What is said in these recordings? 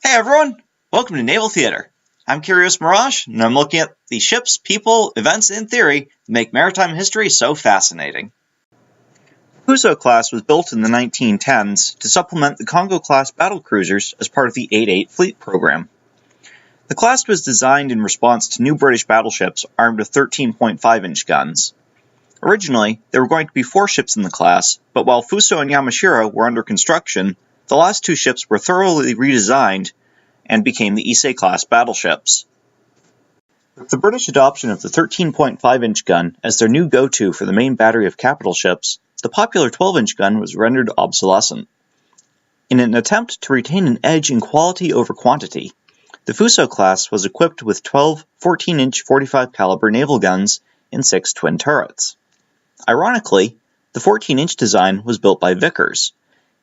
Hey everyone! Welcome to Naval Theater. I'm Curious Mirage, and I'm looking at the ships, people, events, and theory that make maritime history so fascinating. The Fuso-class was built in the 1910s to supplement the Congo-class battlecruisers as part of the 8-8 fleet program. The class was designed in response to new British battleships armed with 13.5-inch guns. Originally, there were going to be 4 ships in the class, but while Fuso and Yamashiro were under construction, the last 2 ships were thoroughly redesigned and became the Ise-class battleships. With the British adoption of the 13.5-inch gun as their new go-to for the main battery of capital ships, the popular 12-inch gun was rendered obsolescent. In an attempt to retain an edge in quality over quantity, the Fuso-class was equipped with 12 14-inch 45 caliber naval guns and 6 twin turrets. Ironically, the 14-inch design was built by Vickers,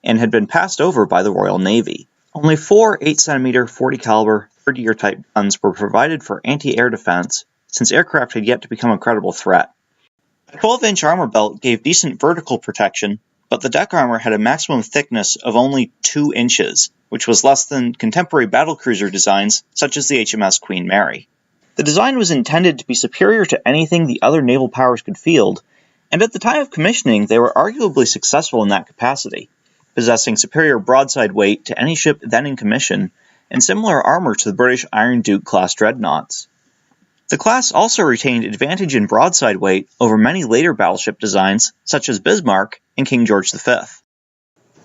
and had been passed over by the Royal Navy. Only 4 8cm 40 caliber 30-year type guns were provided for anti-air defense, since aircraft had yet to become a credible threat. A 12-inch armor belt gave decent vertical protection, but the deck armor had a maximum thickness of only 2 inches, which was less than contemporary battlecruiser designs such as the HMS Queen Mary. The design was intended to be superior to anything the other naval powers could field, and at the time of commissioning they were arguably successful in that capacity, possessing superior broadside weight to any ship then in commission, and similar armor to the British Iron Duke-class dreadnoughts. The class also retained advantage in broadside weight over many later battleship designs, such as Bismarck and King George V.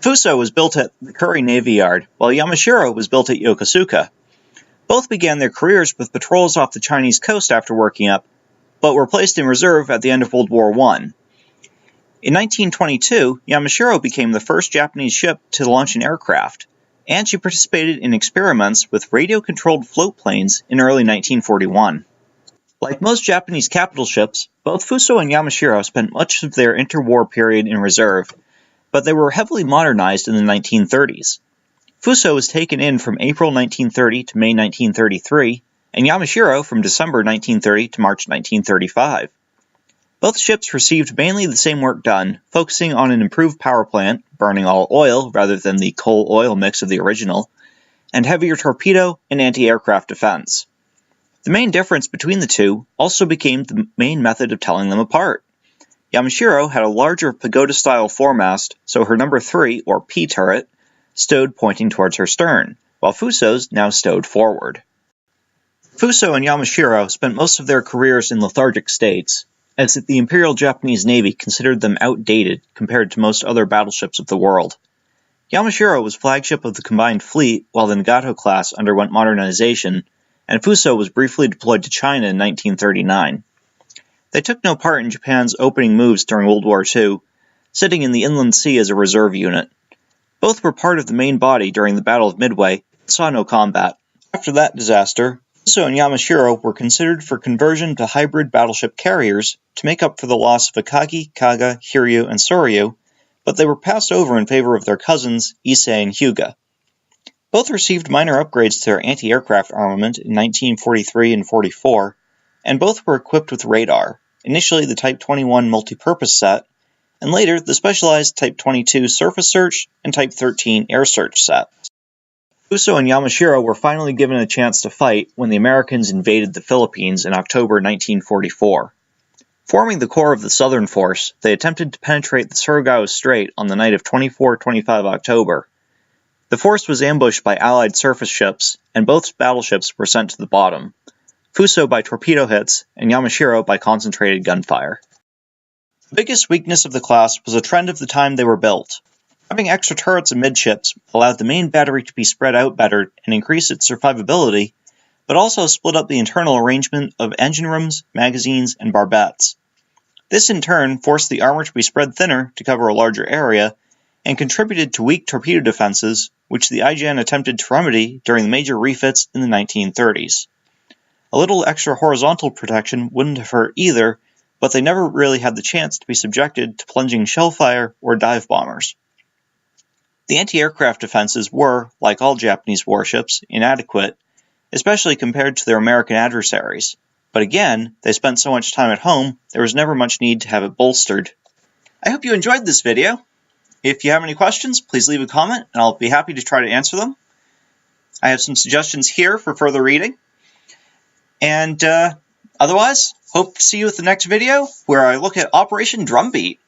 Fuso was built at the Kure Navy Yard, while Yamashiro was built at Yokosuka. Both began their careers with patrols off the Chinese coast after working up, but were placed in reserve at the end of World War I. In 1922, Yamashiro became the first Japanese ship to launch an aircraft, and she participated in experiments with radio-controlled float planes in early 1941. Like most Japanese capital ships, both Fuso and Yamashiro spent much of their interwar period in reserve, but they were heavily modernized in the 1930s. Fuso was taken in from April 1930 to May 1933, and Yamashiro from December 1930 to March 1935. Both ships received mainly the same work done, focusing on an improved power plant, burning all oil rather than the coal-oil mix of the original, and heavier torpedo and anti-aircraft defense. The main difference between the two also became the main method of telling them apart. Yamashiro had a larger pagoda-style foremast, so her number 3, or P turret, stowed pointing towards her stern, while Fuso's now stowed forward. Fuso and Yamashiro spent most of their careers in lethargic states, as the Imperial Japanese Navy considered them outdated compared to most other battleships of the world. Yamashiro was flagship of the combined fleet while the Nagato-class underwent modernization, and Fuso was briefly deployed to China in 1939. They took no part in Japan's opening moves during World War II, sitting in the inland sea as a reserve unit. Both were part of the main body during the Battle of Midway, but saw no combat. After that disaster, Fuso and Yamashiro were considered for conversion to hybrid battleship carriers to make up for the loss of Akagi, Kaga, Hiryu, and Soryu, but they were passed over in favor of their cousins, Issei and Hyuga. Both received minor upgrades to their anti-aircraft armament in 1943 and 44, and both were equipped with radar, initially the Type 21 multi-purpose set, and later the specialized Type 22 surface search and Type 13 air search sets. Fuso and Yamashiro were finally given a chance to fight when the Americans invaded the Philippines in October 1944. Forming the core of the Southern Force, they attempted to penetrate the Surigao Strait on the night of 24-25 October. The force was ambushed by Allied surface ships, and both battleships were sent to the bottom, Fuso by torpedo hits and Yamashiro by concentrated gunfire. The biggest weakness of the class was a trend of the time they were built. Having extra turrets amidships allowed the main battery to be spread out better and increase its survivability, but also split up the internal arrangement of engine rooms, magazines, and barbettes. This in turn forced the armor to be spread thinner to cover a larger area, and contributed to weak torpedo defenses, which the IJN attempted to remedy during the major refits in the 1930s. A little extra horizontal protection wouldn't have hurt either, but they never really had the chance to be subjected to plunging shellfire or dive bombers. The anti-aircraft defenses were, like all Japanese warships, inadequate, especially compared to their American adversaries. But again, they spent so much time at home, there was never much need to have it bolstered. I hope you enjoyed this video. If you have any questions, please leave a comment, and I'll be happy to try to answer them. I have some suggestions here for further reading. And otherwise, hope to see you at the next video, where I look at Operation Drumbeat.